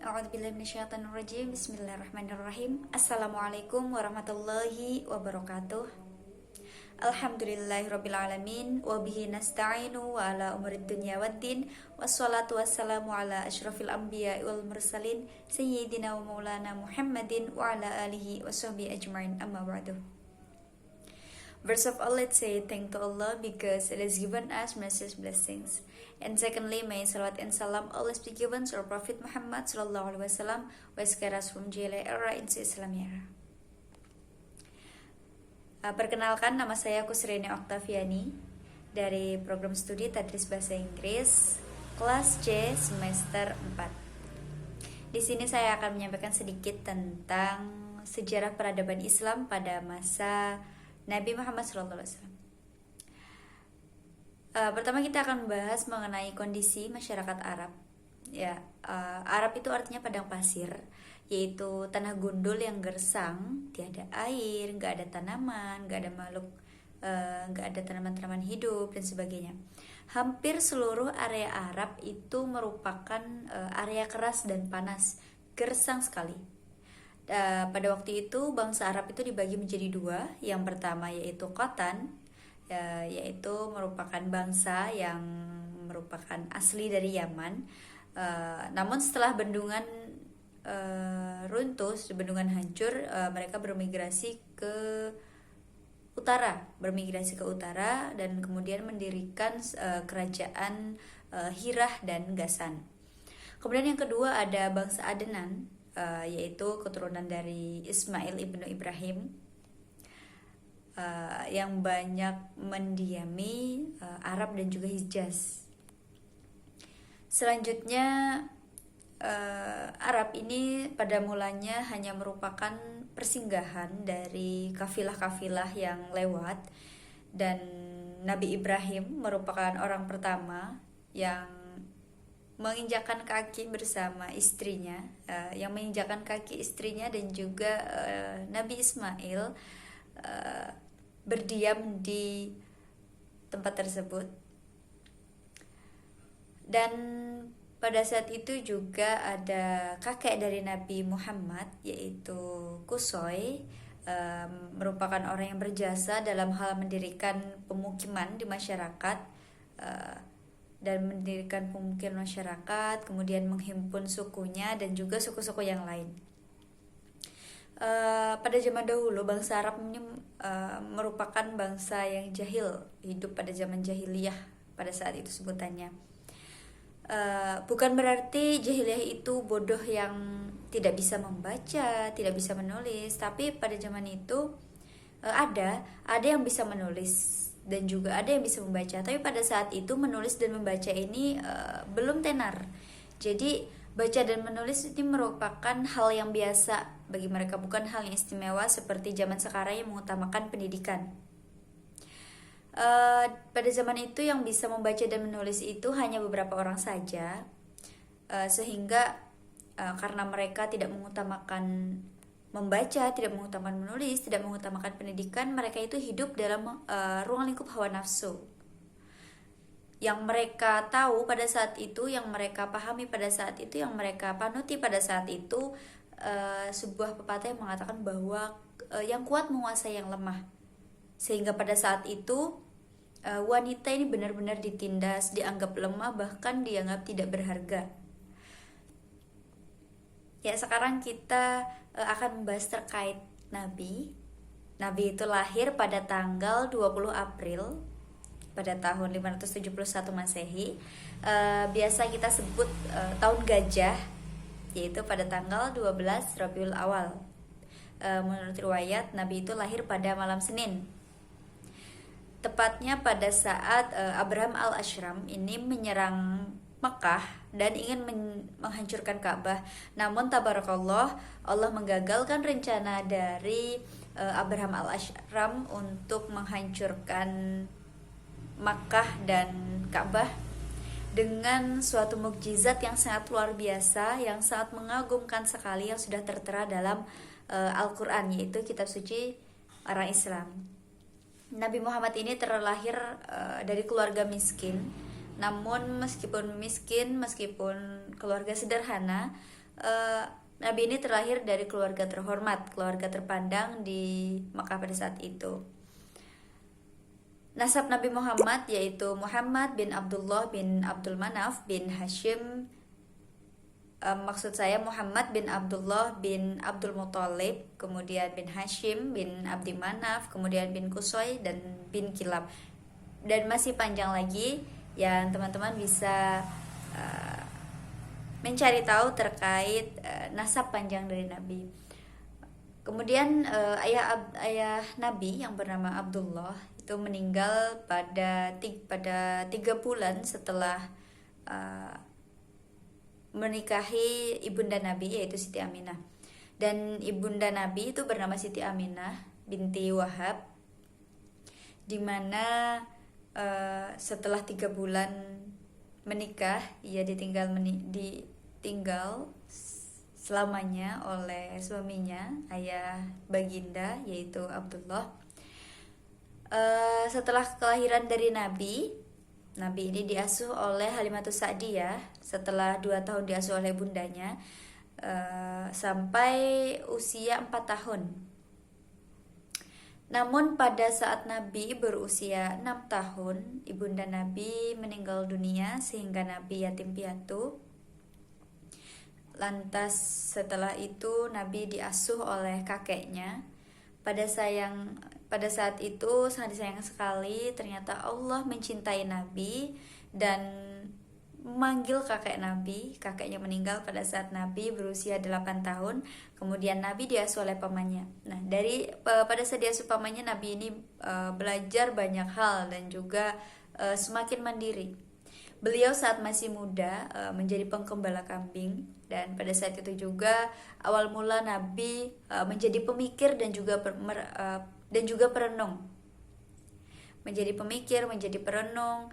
A'udzubillahi minasyaitonirrajim. Bismillahirrahmanirrahim. Assalamualaikum warahmatullahi wabarakatuh. Alhamdulillahirabbil alamin wa bihi nasta'inu wa ala umurid dunya waddin. Wassalatu wassalamu ala asyrafil anbiya'i wal mursalin sayyidina wa maulana Muhammadin wa ala alihi washabbihi ajma'in. Amma ba'du. First of all, let's say thank to Allah because it has given us massive blessings. And secondly, may salawat and salam always be given to our Prophet Muhammad sallallahu alaihi wasallam, who is carried from Jahiliyah era into Islamic era. Perkenalkan, nama saya Kusrini Oktaviani dari program studi Tadris Bahasa Inggris kelas C semester 4. Di sini saya akan menyampaikan sedikit tentang sejarah peradaban Islam pada masa Nabi Muhammad SAW. Pertama kita akan membahas mengenai kondisi masyarakat Arab. Arab itu artinya padang pasir, yaitu tanah gundul yang gersang, tiada air, nggak ada tanaman, nggak ada makhluk, nggak ada tanaman-tanaman hidup dan sebagainya. Hampir seluruh area Arab itu merupakan area keras dan panas, gersang sekali. Pada waktu itu bangsa Arab itu dibagi menjadi dua. Yang pertama yaitu Qatan, yaitu merupakan bangsa yang merupakan asli dari Yaman. Namun setelah bendungan runtuh, bendungan hancur, mereka bermigrasi ke utara dan kemudian mendirikan kerajaan Hirah dan Gasan. Kemudian yang kedua ada bangsa Adnan, yaitu keturunan dari Ismail ibnu Ibrahim, yang banyak mendiami Arab dan juga Hijaz. Selanjutnya Arab ini pada mulanya hanya merupakan persinggahan dari kafilah-kafilah yang lewat, dan Nabi Ibrahim merupakan orang pertama yang menginjakkan kaki bersama istrinya, dan juga Nabi Ismail berdiam di tempat tersebut. Dan pada saat itu juga ada kakek dari Nabi Muhammad, yaitu Kusoi, merupakan orang yang berjasa dalam hal mendirikan pemukiman di masyarakat, kemudian menghimpun sukunya dan juga suku-suku yang lain. Pada zaman dahulu bangsa Arab ini merupakan bangsa yang jahil, hidup pada zaman jahiliyah pada saat itu sebutannya. Bukan berarti jahiliyah itu bodoh yang tidak bisa membaca, tidak bisa menulis, tapi pada zaman itu ada yang bisa menulis dan juga ada yang bisa membaca. Tapi pada saat itu menulis dan membaca ini belum tenar. Jadi baca dan menulis ini merupakan hal yang biasa bagi mereka, bukan hal yang istimewa seperti zaman sekarang yang mengutamakan pendidikan. Pada zaman itu yang bisa membaca dan menulis itu hanya beberapa orang saja, sehingga karena mereka tidak mengutamakan membaca, tidak mengutamakan menulis, tidak mengutamakan pendidikan, mereka itu hidup dalam ruang lingkup hawa nafsu. Yang mereka tahu pada saat itu, yang mereka pahami pada saat itu, yang mereka panuti pada saat itu, sebuah pepatah yang mengatakan bahwa yang kuat menguasai yang lemah. Sehingga pada saat itu wanita ini benar-benar ditindas, dianggap lemah, bahkan dianggap tidak berharga. Sekarang kita akan membahas terkait Nabi. Nabi itu lahir pada tanggal 20 April pada tahun 571 Masehi. Biasa kita sebut tahun gajah, yaitu pada tanggal 12 Rabiul Awal. Menurut riwayat, Nabi itu lahir pada malam Senin. Tepatnya pada saat Abraham al-Ashram ini menyerang Mekah dan ingin menghancurkan Ka'bah. Namun tabarakallah, Allah menggagalkan rencana dari Abraham al-Ashram untuk menghancurkan Makkah dan Ka'bah dengan suatu mukjizat yang sangat luar biasa, yang sangat mengagumkan sekali, yang sudah tertera dalam Al-Quran, yaitu kitab suci orang Islam. Nabi Muhammad ini terlahir dari keluarga miskin, Namun meskipun miskin, meskipun keluarga sederhana, Nabi ini terlahir dari keluarga terhormat, keluarga terpandang di Makkah pada saat itu. Nasab Nabi Muhammad yaitu Muhammad bin Abdullah bin Abdul Manaf bin Hashim. Maksud saya Muhammad bin Abdullah bin Abdul Muthalib, kemudian bin Hashim bin Abdi Manaf, kemudian bin Qusay dan bin Kilab. Dan masih panjang lagi yang teman-teman bisa mencari tahu terkait nasab panjang dari Nabi. Kemudian ayah Nabi yang bernama Abdullah itu meninggal pada 3 bulan setelah menikahi ibunda Nabi yaitu Siti Aminah. Dan ibunda Nabi itu bernama Siti Aminah binti Wahab, dimana setelah 3 bulan menikah ia ditinggal selamanya oleh suaminya, ayah baginda yaitu Abdullah. Setelah kelahiran dari Nabi ini diasuh oleh Halimatus Sa'diyah setelah 2 tahun diasuh oleh bundanya sampai usia 4 tahun. Namun pada saat Nabi berusia 6 tahun, ibunda Nabi meninggal dunia sehingga Nabi yatim piatu. Lantas setelah itu Nabi diasuh oleh kakeknya. Pada saat itu sangat disayang sekali, ternyata Allah mencintai Nabi dan memanggil kakeknya meninggal pada saat Nabi berusia 8 tahun. Kemudian Nabi diasuh oleh pamannya. Nah, pada saat diasuh pamannya, Nabi ini belajar banyak hal dan juga semakin mandiri. Beliau saat masih muda menjadi penggembala kambing, dan pada saat itu juga awal mula Nabi menjadi pemikir dan juga perenung. Menjadi pemikir, menjadi perenung,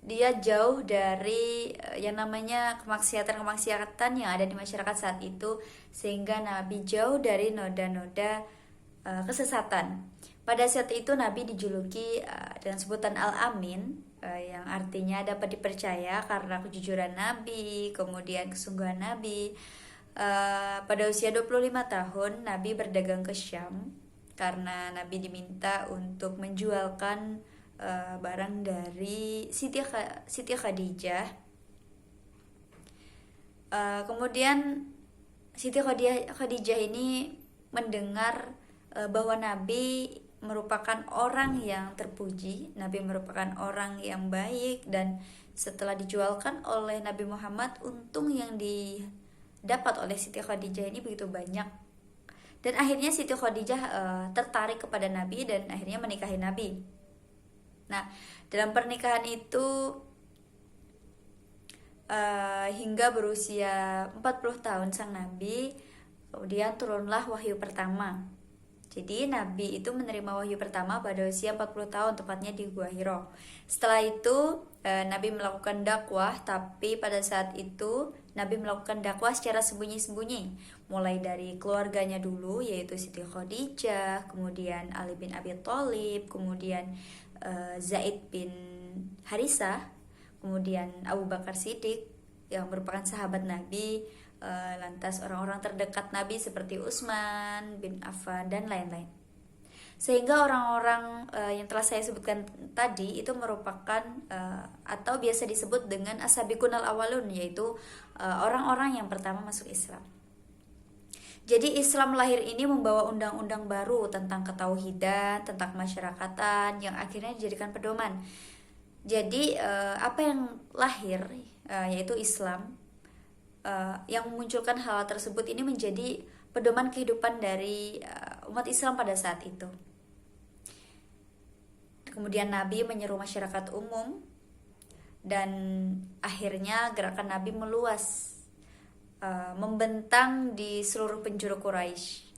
dia jauh dari yang namanya kemaksiatan yang ada di masyarakat saat itu, sehingga Nabi jauh dari noda-noda kesesatan. Pada saat itu Nabi dijuluki dengan sebutan Al-Amin, yang artinya dapat dipercaya karena kejujuran Nabi, kemudian kesungguhan Nabi. Pada usia 25 tahun Nabi berdagang ke Syam karena Nabi diminta untuk menjualkan barang dari Siti Khadijah. Kemudian Siti Khadijah ini mendengar bahwa Nabi merupakan orang yang terpuji, Nabi merupakan orang yang baik, dan setelah dijualkan oleh Nabi Muhammad, untung yang didapat oleh Siti Khadijah ini begitu banyak. Dan akhirnya Siti Khadijah tertarik kepada Nabi dan akhirnya menikahi Nabi. Nah, dalam pernikahan itu hingga berusia 40 tahun sang Nabi, kemudian turunlah wahyu pertama. Jadi Nabi itu menerima wahyu pertama pada usia 40 tahun, tepatnya di Gua Hiro. Setelah itu Nabi melakukan dakwah, tapi pada saat itu Nabi melakukan dakwah secara sembunyi-sembunyi. Mulai dari keluarganya dulu, yaitu Siti Khadijah, kemudian Ali bin Abi Thalib, kemudian Zaid bin Harisah, kemudian Abu Bakar Siddiq yang merupakan sahabat Nabi, lantas orang-orang terdekat Nabi seperti Utsman bin Affan dan lain-lain. Sehingga orang-orang yang telah saya sebutkan tadi itu merupakan atau biasa disebut dengan as-sabiqun al-awwalun, yaitu orang-orang yang pertama masuk Islam. Jadi Islam lahir ini membawa undang-undang baru tentang ketauhidan, tentang masyarakatan yang akhirnya dijadikan pedoman. Jadi apa yang lahir yaitu Islam, yang memunculkan hal tersebut ini menjadi pedoman kehidupan dari umat Islam pada saat itu. Kemudian Nabi menyeru masyarakat umum dan akhirnya gerakan Nabi meluas, membentang di seluruh penjuru Quraisy.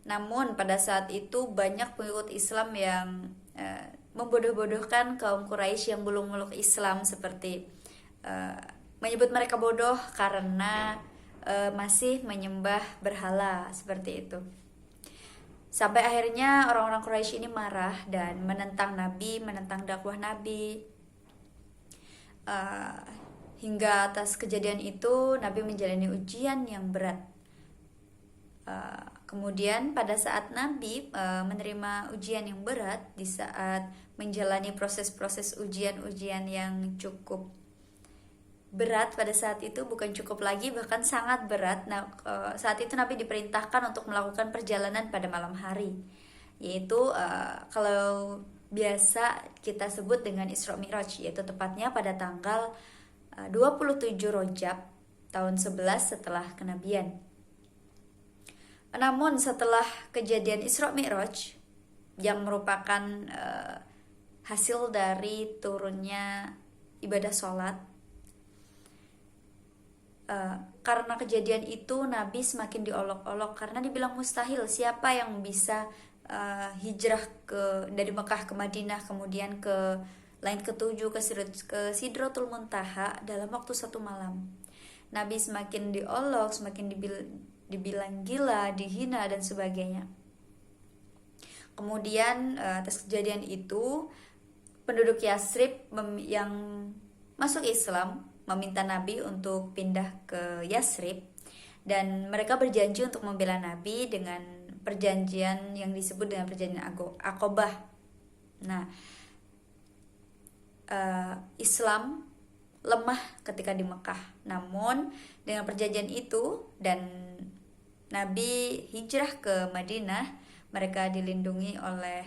Namun pada saat itu banyak pengikut Islam yang membodoh-bodohkan kaum Quraisy yang belum meluk Islam, seperti menyebut mereka bodoh karena masih menyembah berhala, seperti itu. Sampai akhirnya orang-orang Quraisy ini marah dan menentang Nabi, menentang dakwah Nabi. Uh, Hingga atas kejadian itu Nabi menjalani ujian yang berat. Kemudian pada saat Nabi menerima ujian yang berat, di saat menjalani proses-proses ujian-ujian yang cukup berat pada saat itu, bukan cukup lagi, bahkan sangat berat. Nah, saat itu Nabi diperintahkan untuk melakukan perjalanan pada malam hari, yaitu kalau biasa kita sebut dengan Isra Mi'raj, yaitu tepatnya pada tanggal 27 Rajab tahun 11 setelah kenabian. Namun setelah kejadian Isra Mi'raj yang merupakan hasil dari turunnya ibadah sholat, karena kejadian itu Nabi semakin diolok-olok karena dibilang mustahil, siapa yang bisa hijrah dari Mekah ke Madinah, kemudian ke lain ketujuh ke Sidratul Muntaha dalam waktu 1 malam. Nabi semakin diolok, semakin dibilang gila, dihina dan sebagainya. Kemudian atas kejadian itu penduduk Yasrib yang masuk Islam meminta Nabi untuk pindah ke Yasrib, dan mereka berjanji untuk membela Nabi dengan perjanjian yang disebut dengan perjanjian Aqobah. Nah, Islam lemah ketika di Mekah. Namun dengan perjanjian itu dan Nabi hijrah ke Madinah, mereka dilindungi oleh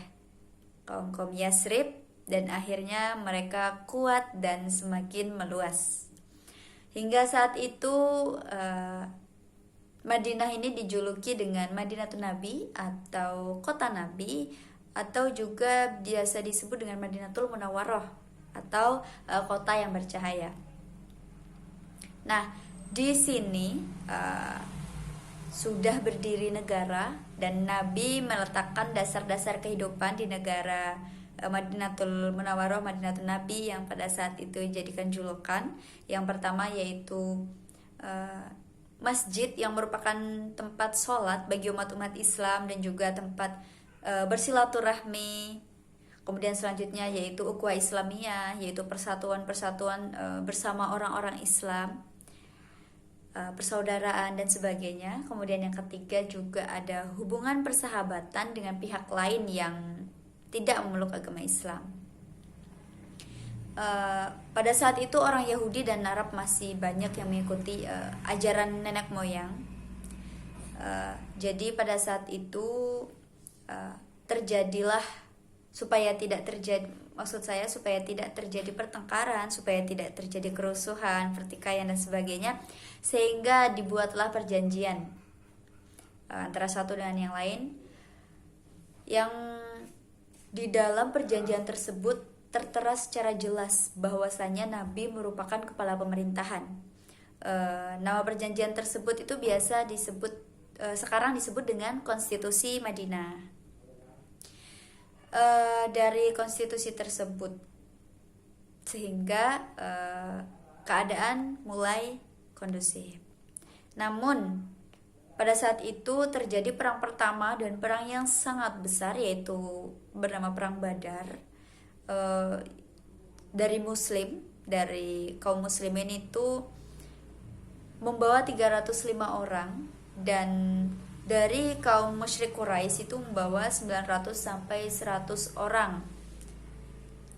kaum Yasrib dan akhirnya mereka kuat dan semakin meluas. Hingga saat itu Madinah ini dijuluki dengan Madinatun Nabi atau kota Nabi, atau juga biasa disebut dengan Madinatul Munawwarah atau kota yang bercahaya. Nah, di sini sudah berdiri negara dan Nabi meletakkan dasar-dasar kehidupan di negara Madinatul Munawwarah, Madinatul Nabi, yang pada saat itu dijadikan julukan. Yang pertama yaitu masjid yang merupakan tempat sholat bagi umat-umat Islam dan juga tempat bersilaturahmi. Kemudian selanjutnya yaitu ukhuwah Islamiyah, yaitu persatuan-persatuan bersama orang-orang Islam, persaudaraan dan sebagainya. Kemudian yang ketiga juga ada hubungan persahabatan dengan pihak lain yang tidak memeluk agama Islam. Pada saat itu orang Yahudi dan Arab masih banyak yang mengikuti ajaran nenek moyang. Jadi pada saat itu terjadilah supaya tidak terjadi pertengkaran, supaya tidak terjadi kerusuhan, pertikaian dan sebagainya, sehingga dibuatlah perjanjian antara satu dengan yang lain, yang di dalam perjanjian tersebut tertera secara jelas bahwasanya Nabi merupakan kepala pemerintahan. Nama perjanjian tersebut itu biasa disebut sekarang disebut dengan Konstitusi Madinah. Dari konstitusi tersebut sehingga keadaan mulai kondusif. Namun pada saat itu terjadi perang pertama dan perang yang sangat besar, yaitu bernama Perang Badar. Dari kaum muslimin itu membawa 305 orang, dan dari kaum musyrik Quraisy itu membawa 900 sampai 100 orang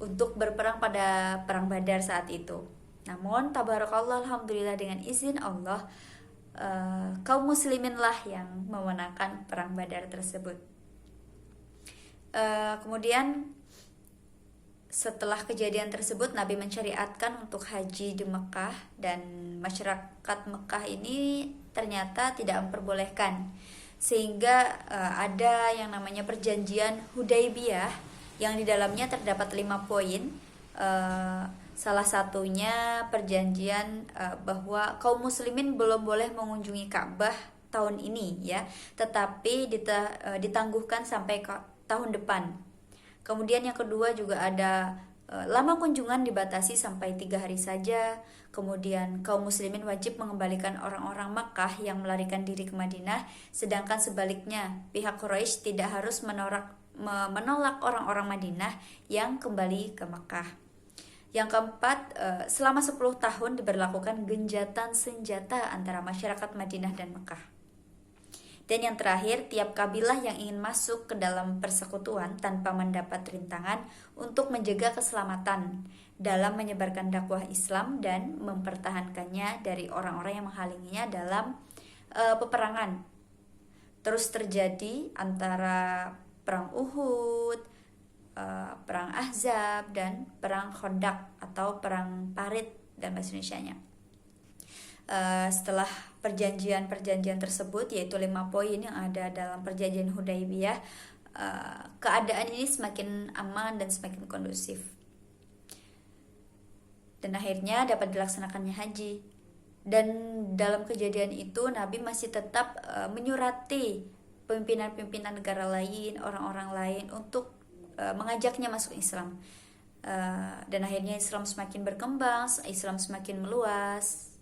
untuk berperang pada Perang Badar saat itu. Namun tabarakallah, alhamdulillah, dengan izin Allah kaum musliminlah yang memenangkan Perang Badar tersebut. Kemudian setelah kejadian tersebut Nabi mensyariatkan untuk haji di Mekah, dan masyarakat Mekah ini ternyata tidak memperbolehkan, sehingga ada yang namanya perjanjian Hudaybiyah yang di dalamnya terdapat 5 poin. Salah satunya perjanjian bahwa kaum muslimin belum boleh mengunjungi Ka'bah tahun ini ya, tetapi ditangguhkan sampai tahun depan. Kemudian yang kedua juga ada Lama kunjungan dibatasi sampai 3 hari saja. Kemudian kaum muslimin wajib mengembalikan orang-orang Makkah yang melarikan diri ke Madinah, sedangkan sebaliknya pihak Quraisy tidak harus menolak orang-orang Madinah yang kembali ke Makkah. Yang keempat, selama 10 tahun diberlakukan genjatan senjata antara masyarakat Madinah dan Mekah. Dan yang terakhir, tiap kabilah yang ingin masuk ke dalam persekutuan tanpa mendapat rintangan untuk menjaga keselamatan dalam menyebarkan dakwah Islam dan mempertahankannya dari orang-orang yang menghalanginya dalam peperangan. Terus terjadi antara perang Uhud, perang Ahzab, dan perang Khandaq atau perang Parit dan bahasa Indonesianya. Setelah perjanjian-perjanjian tersebut, yaitu 5 poin yang ada dalam perjanjian Hudaybiyah, keadaan ini semakin aman dan semakin kondusif, dan akhirnya dapat dilaksanakannya haji. Dan dalam kejadian itu Nabi masih tetap menyurati pimpinan-pimpinan negara lain, orang-orang lain untuk mengajaknya masuk Islam. Dan akhirnya Islam semakin berkembang, Islam semakin meluas,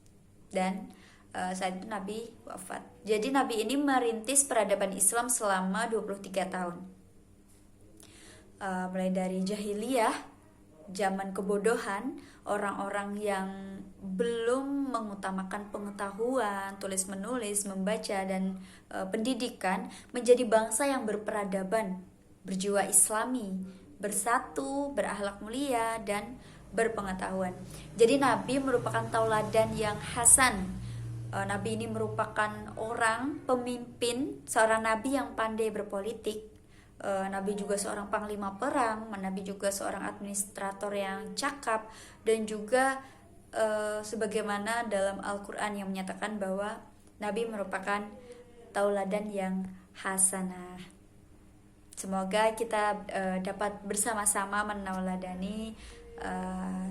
dan saat itu Nabi wafat. Jadi Nabi ini merintis peradaban Islam selama 23 tahun. Mulai dari jahiliyah, zaman kebodohan, orang-orang yang belum mengutamakan pengetahuan, tulis-menulis, membaca, dan pendidikan, menjadi bangsa yang berperadaban, berjiwa Islami, bersatu, berakhlak mulia, dan berpengetahuan. Jadi Nabi merupakan tauladan yang hasan. Nabi ini merupakan orang pemimpin, seorang nabi yang pandai berpolitik. Nabi juga seorang panglima perang, Nabi juga seorang administrator yang cakap, dan juga sebagaimana dalam Al-Quran yang menyatakan bahwa Nabi merupakan tauladan yang hasanah. Semoga kita dapat bersama-sama menauladani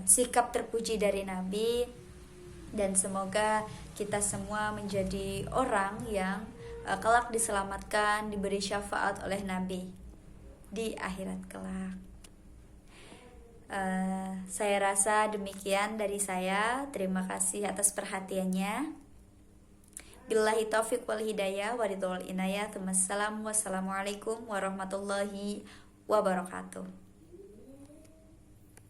sikap terpuji dari Nabi, dan semoga kita semua menjadi orang yang kelak diselamatkan, diberi syafaat oleh Nabi di akhirat kelak. Saya rasa demikian dari saya. Terima kasih atas perhatiannya. Billahi taufiq wal hidayah wa ridhol inayah. Wassalamualaikum warahmatullahi wabarakatuh.